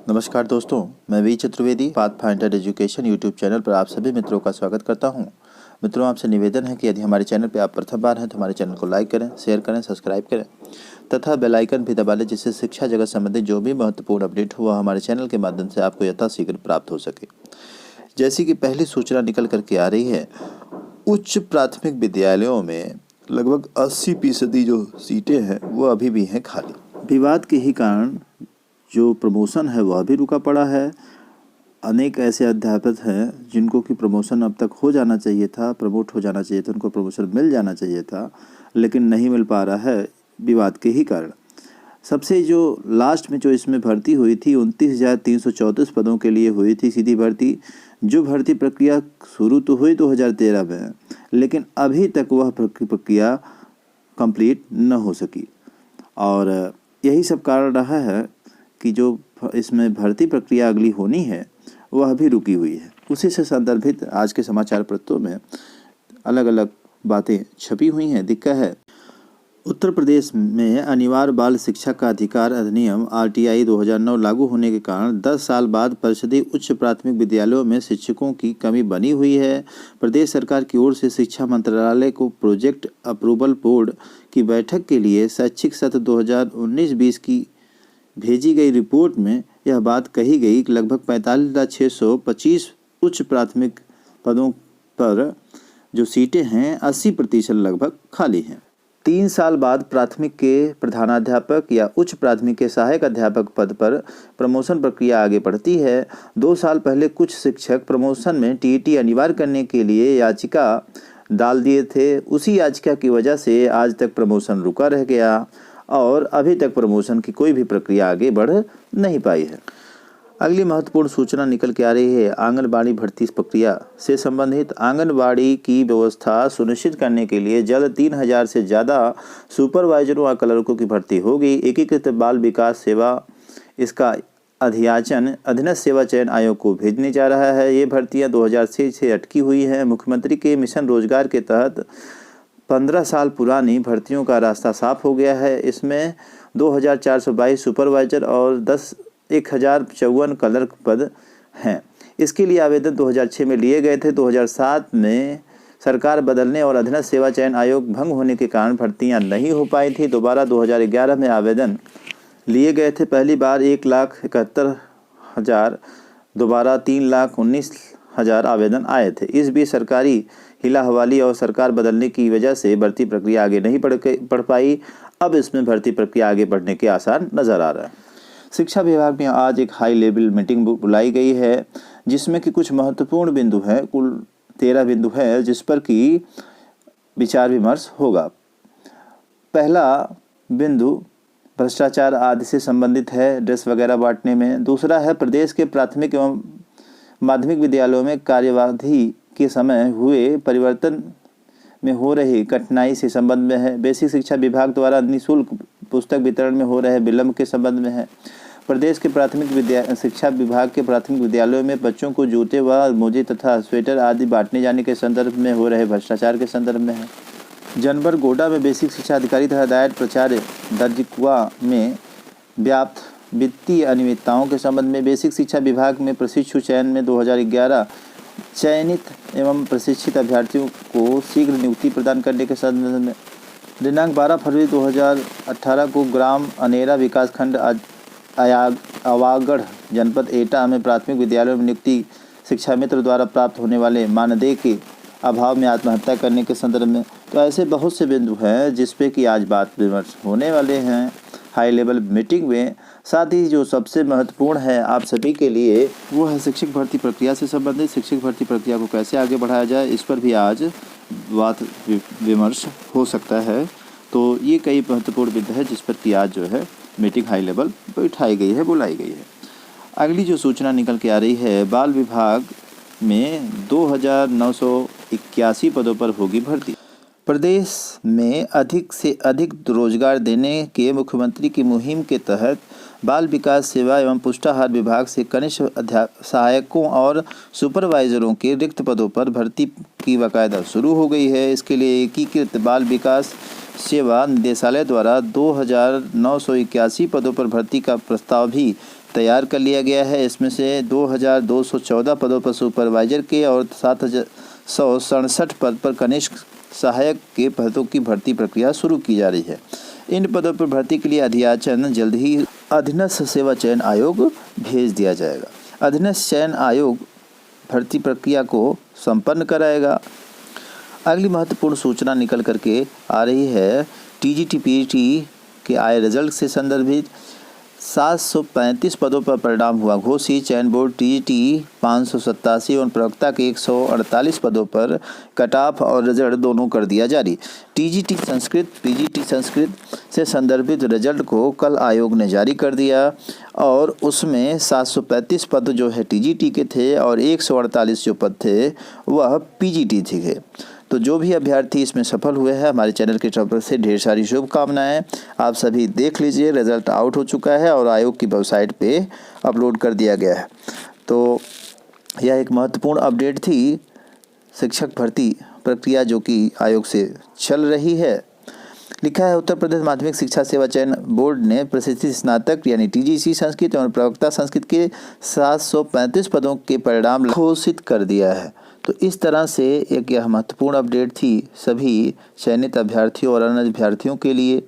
नमस्कार दोस्तों, मैं V Chaturvedi pathfinder education YouTube channel पर आप सभी मित्रों का स्वागत करता हूं। मित्रों, आपसे निवेदन है कि यदि हमारे चैनल पर आप प्रथम बार हैं तो हमारे चैनल को लाइक करें, शेयर करें, सब्सक्राइब करें तथा बेल आइकन भी दबा लें, जिससे शिक्षा जगत संबंधित जो भी महत्वपूर्ण अपडेट हुआ हमारे चैनल के माध्यम से आपको यथाशीघ्र प्राप्त हो सके। जैसी कि पहली सूचना निकल करके आ रही है, उच्च प्राथमिक विद्यालयों में लगभग 80% जो सीटें हैं वो अभी भी हैं खाली। विवाद के ही कारण जो प्रमोशन है वह भी रुका पड़ा है। अनेक ऐसे अध्यापक हैं जिनको कि प्रमोशन अब तक हो जाना चाहिए था, प्रमोट हो जाना चाहिए था, उनको प्रमोशन मिल जाना चाहिए था, लेकिन नहीं मिल पा रहा है विवाद के ही कारण। सबसे जो लास्ट में जो इसमें भर्ती हुई थी 29,334 पदों के लिए हुई थी सीधी भर्ती। जो भर्ती प्रक्रिया शुरू तो हुई 2013 में, लेकिन अभी तक वह प्रक्रिया कंप्लीट न हो सकी और यही सब कारण रहा है कि जो इसमें भर्ती प्रक्रिया अगली होनी है वह भी रुकी हुई है। उसी से संदर्भित आज के समाचार पत्रों में अलग अलग बातें छपी हुई हैं। दिक्कत है, उत्तर प्रदेश में अनिवार्य बाल शिक्षा का अधिकार अधिनियम RTI 2009 लागू होने के कारण 10 साल बाद परिषदीय उच्च प्राथमिक विद्यालयों में शिक्षकों की कमी बनी हुई है। प्रदेश सरकार की ओर से शिक्षा मंत्रालय को प्रोजेक्ट अप्रूवल बोर्ड की बैठक के लिए शैक्षिक सत्र 2019-20 की भेजी गई रिपोर्ट में यह बात कही गई कि लगभग 45,625 उच्च प्राथमिक पदों पर जो सीटें हैं 80% लगभग खाली हैं। 3 साल बाद प्राथमिक के प्रधानाध्यापक या उच्च प्राथमिक के सहायक अध्यापक पद पर प्रमोशन प्रक्रिया आगे बढ़ती है। 2 साल पहले कुछ शिक्षक प्रमोशन में TET अनिवार्य करने के लिए याचिका डाल दिए थे। उसी याचिका की वजह से आज तक प्रमोशन रुका रह गया और अभी तक प्रमोशन की कोई भी प्रक्रिया आगे बढ़ नहीं पाई है। अगली महत्वपूर्ण सूचना निकल के आ रही है आंगनबाड़ी भर्ती प्रक्रिया से संबंधित। आंगनबाड़ी की व्यवस्था सुनिश्चित करने के लिए जल्द 3,000 से ज़्यादा सुपरवाइजरों और क्लर्कों की भर्ती होगी। एकीकृत बाल विकास सेवा इसका अधीनस्थ सेवा चयन आयोग को भेजने जा रहा है। ये भर्तियां 2006 से अटकी हुई हैं। मुख्यमंत्री के मिशन रोजगार के तहत 15 साल पुरानी भर्तियों का रास्ता साफ हो गया है। इसमें 2,422 सुपरवाइजर और 1,054 क्लर्क पद हैं। इसके लिए आवेदन 2006 में लिए गए थे। 2007 में सरकार बदलने और अधीनस्थ सेवा चयन आयोग भंग होने के कारण भर्तियां नहीं हो पाई थी। दोबारा 2011 में आवेदन लिए गए थे। पहली बार 1,71,000, दोबारा 3,19,000 आवेदन आए थे। इस बीच सरकारी हिला हवाली और सरकार बदलने की वजह से भर्ती प्रक्रिया आगे नहीं बढ़ पाई। अब इसमें भर्ती प्रक्रिया आगे बढ़ने के आसार नजर आ रहा है। शिक्षा विभाग में आज एक हाई लेवल मीटिंग बुलाई गई है, जिसमें कि कुछ महत्वपूर्ण बिंदु हैं। कुल 13 बिंदु है जिस पर कि विचार विमर्श होगा। पहला बिंदु भ्रष्टाचार आदि से संबंधित है, ड्रेस वगैरह बांटने में। दूसरा है प्रदेश के प्राथमिक एवं माध्यमिक विद्यालयों में कार्यवाही के समय हुए परिवर्तन में हो रही कठिनाई से संबंध में है। बेसिक शिक्षा विभाग द्वारा निःशुल्क पुस्तक वितरण में हो रहे विलंब के संबंध में है। प्रदेश के प्राथमिक शिक्षा विभाग के प्राथमिक विद्यालयों में बच्चों को जूते व मोजे तथा स्वेटर आदि बांटने जाने के संदर्भ में हो रहे भ्रष्टाचार के संदर्भ में है। जनवर गोडा में बेसिक शिक्षा अधिकारी तथा डायट प्राचार्य दर्जिकुआ में व्याप्त वित्तीय अनियमितताओं के संबंध में। बेसिक शिक्षा विभाग में प्रशिक्षु चयन में 2011 चयनित एवं प्रशिक्षित अभ्यर्थियों को शीघ्र नियुक्ति प्रदान करने के संबंध में। दिनांक 12 फरवरी 2018 को ग्राम अनेरा विकासखंड आवागढ़ जनपद एटा में प्राथमिक विद्यालयों में नियुक्ति शिक्षा मित्र द्वारा प्राप्त होने वाले मानदेय के अभाव में आत्महत्या करने के संदर्भ में। तो ऐसे बहुत से बिंदु हैं जिस पे कि आज बात विमर्श होने वाले हैं हाई लेवल मीटिंग में। साथ ही जो सबसे महत्वपूर्ण है आप सभी के लिए वो है शिक्षक भर्ती प्रक्रिया से संबंधित। शिक्षक भर्ती प्रक्रिया को कैसे आगे बढ़ाया जाए, इस पर भी आज बात विमर्श हो सकता है। तो ये कई महत्वपूर्ण बिंदु है जिस पर कि आज जो है मीटिंग हाई लेवल बैठाई गई है, बुलाई गई है। अगली जो सूचना निकल के आ रही है, बाल विभाग में 2,981 पदों पर होगी भर्ती। प्रदेश में अधिक से अधिक रोजगार देने के मुख्यमंत्री की मुहिम के तहत बाल विकास सेवा एवं पुष्टाहार विभाग से कनिष्ठ सहायकों और सुपरवाइजरों के रिक्त पदों पर भर्ती की बाकायदा शुरू हो गई है। इसके लिए एकीकृत बाल विकास सेवा निदेशालय द्वारा 2,981 पदों पर भर्ती का प्रस्ताव भी तैयार कर लिया गया है। इसमें से 2214 पदों पर सुपरवाइजर के और 7,167 पद पर कनिष्ठ सहायक के पदों की भर्ती प्रक्रिया शुरू की जा रही है। इन पदों पर भर्ती के लिए अधियाचन जल्द ही अधीनस्थ सेवा चयन आयोग भेज दिया जाएगा। अधीनस्थ चयन आयोग भर्ती प्रक्रिया को संपन्न कराएगा। अगली महत्वपूर्ण सूचना निकल करके आ रही है टीजीटी पीटी के आए रिजल्ट से संदर्भित। 735 पदों पर परिणाम हुआ घोषित। चयन बोर्ड टीजीटी 587 और प्रवक्ता के 148 पदों पर कट ऑफ और रिजल्ट दोनों कर दिया जारी। टीजीटी संस्कृत पीजीटी संस्कृत से संदर्भित रिजल्ट को कल आयोग ने जारी कर दिया और उसमें 735 पद जो है टीजीटी के थे और 148 जो पद थे वह पीजीटी थे। तो जो भी अभ्यर्थी इसमें सफल हुए हैं, हमारे चैनल की तरफ से ढेर सारी शुभकामनाएं। आप सभी देख लीजिए, रिजल्ट आउट हो चुका है और आयोग की वेबसाइट पे अपलोड कर दिया गया है। तो यह एक महत्वपूर्ण अपडेट थी शिक्षक भर्ती प्रक्रिया जो कि आयोग से चल रही है। लिखा है उत्तर प्रदेश माध्यमिक शिक्षा सेवा चयन बोर्ड ने प्रशिक्षित स्नातक यानी टीजीसी संस्कृत और प्रवक्ता संस्कृत के 735 पदों के परिणाम घोषित कर दिया है। तो इस तरह से एक यह महत्वपूर्ण अपडेट थी सभी चयनित अभ्यर्थियों और अन्य अभ्यर्थियों के लिए।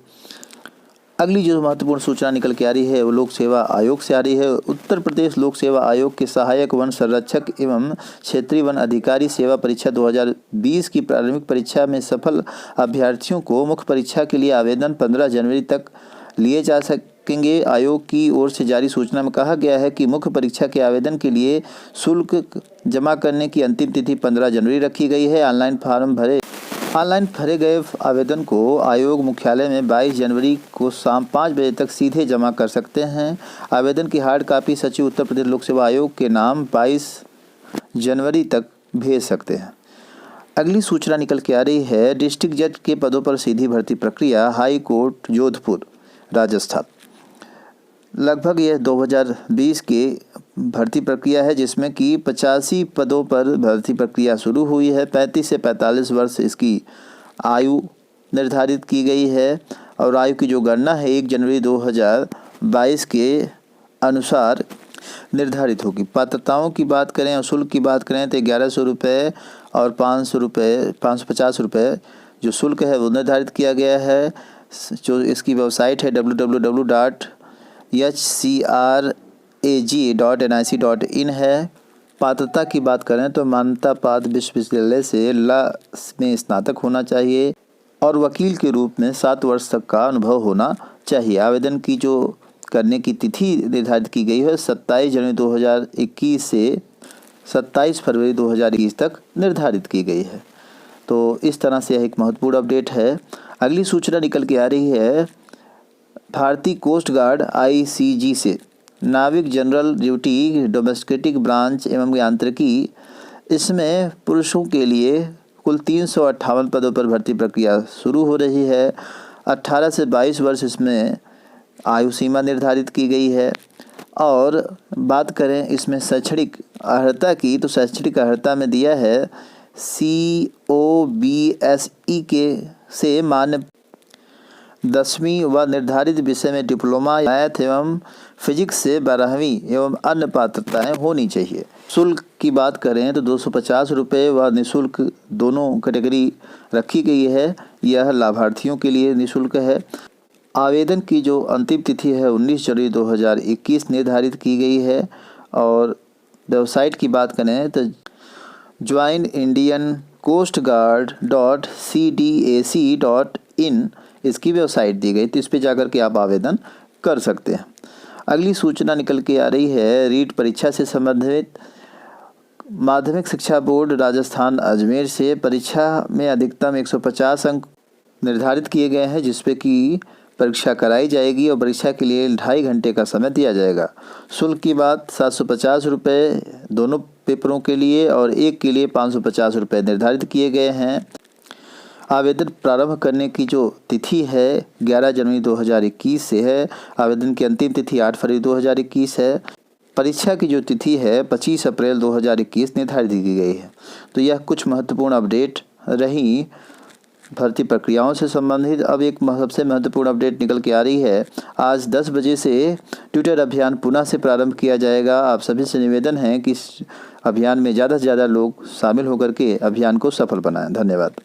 अगली जो महत्वपूर्ण सूचना निकल के आ रही है वो लोक सेवा आयोग से आ रही है। उत्तर प्रदेश लोक सेवा आयोग के सहायक वन संरक्षक एवं क्षेत्रीय वन अधिकारी सेवा परीक्षा 2020 की प्रारंभिक परीक्षा में सफल अभ्यर्थियों को मुख्य परीक्षा के लिए आवेदन 15 जनवरी तक लिए जा सकेंगे। आयोग की ओर से जारी सूचना में कहा गया है कि मुख्य परीक्षा के आवेदन के लिए शुल्क जमा करने की अंतिम तिथि 15 जनवरी रखी गई है। ऑनलाइन भरे गए आवेदन को आयोग मुख्यालय में 22 जनवरी को शाम 5 बजे तक सीधे जमा कर सकते हैं। आवेदन की हार्ड कॉपी सचिव उत्तर प्रदेश लोक सेवा आयोग के नाम 22 जनवरी तक भेज सकते हैं। अगली सूचना निकल के आ रही है डिस्ट्रिक्ट जज के पदों पर सीधी भर्ती प्रक्रिया हाई कोर्ट जोधपुर राजस्थान। लगभग यह 2020 की भर्ती प्रक्रिया है जिसमें कि 85 पदों पर भर्ती प्रक्रिया शुरू हुई है। 35 से 45 वर्ष इसकी आयु निर्धारित की गई है और आयु की जो गणना है 1 जनवरी 2022 के अनुसार निर्धारित होगी। पात्रताओं की बात करें और शुल्क की बात करें तो 1100 रुपये और 550 रुपये जो शुल्क है वो निर्धारित किया गया है। जो इसकी वेबसाइट है www.hcrag.nic.in है। पात्रता की बात करें तो मान्यता प्राप्त विश्वविद्यालय से लॉ में स्नातक होना चाहिए और वकील के रूप में 7 वर्ष तक का अनुभव होना चाहिए। आवेदन की जो करने की तिथि निर्धारित की गई है 27 जनवरी 2021 से 27 फरवरी 2021 तक निर्धारित की गई है। तो इस तरह से यह एक महत्वपूर्ण अपडेट है। अगली सूचना निकल के आ रही है भारतीय कोस्ट गार्ड ICG से नाविक जनरल ड्यूटी डोमेस्टिक ब्रांच एवं यांत्रिकी। इसमें पुरुषों के लिए कुल 358 पदों पर भर्ती प्रक्रिया शुरू हो रही है। 18 से 22 वर्ष इसमें आयु सीमा निर्धारित की गई है। और बात करें इसमें शैक्षणिक अर्हता की तो शैक्षणिक अर्हता में दिया है COBSE के से मान्य 10वीं व निर्धारित विषय में डिप्लोमा मैथ एवं फिजिक्स से 12वीं एवं अन्य पात्रताएं होनी चाहिए। शुल्क की बात करें तो 250 रुपये व निःशुल्क दोनों कैटेगरी रखी गई है। यह लाभार्थियों के लिए निःशुल्क है। आवेदन की जो अंतिम तिथि है 19 जनवरी 2021 निर्धारित की गई है। और वेबसाइट की बात करें तो joinIndianCoastGuard.cdac.in इसकी वेबसाइट दी गई, तो इस पर जाकर के आप आवेदन कर सकते हैं। अगली सूचना निकल के आ रही है रीट परीक्षा से संबंधित। माध्यमिक शिक्षा बोर्ड राजस्थान अजमेर से परीक्षा में अधिकतम 150 अंक निर्धारित किए गए हैं जिसपे कि परीक्षा कराई जाएगी और परीक्षा के लिए 2.5 घंटे का समय दिया जाएगा। शुल्क की बात 750 रुपये दोनों पेपरों के लिए और एक के लिए 550 रुपये निर्धारित किए गए हैं। आवेदन प्रारंभ करने की जो तिथि है 11 जनवरी 2021 से है। आवेदन की अंतिम तिथि 8 फरवरी 2021 है। परीक्षा की जो तिथि है 25 अप्रैल 2021 निर्धारित की गई है। तो यह कुछ महत्वपूर्ण अपडेट रही भर्ती प्रक्रियाओं से संबंधित अब एक सबसे महत्वपूर्ण अपडेट निकल के आ रही है। आज 10 बजे से ट्विटर अभियान पुनः से प्रारंभ किया जाएगा। आप सभी से निवेदन है कि इस अभियान में ज़्यादा से ज़्यादा लोग शामिल होकर के अभियान को सफल बनाएं। धन्यवाद।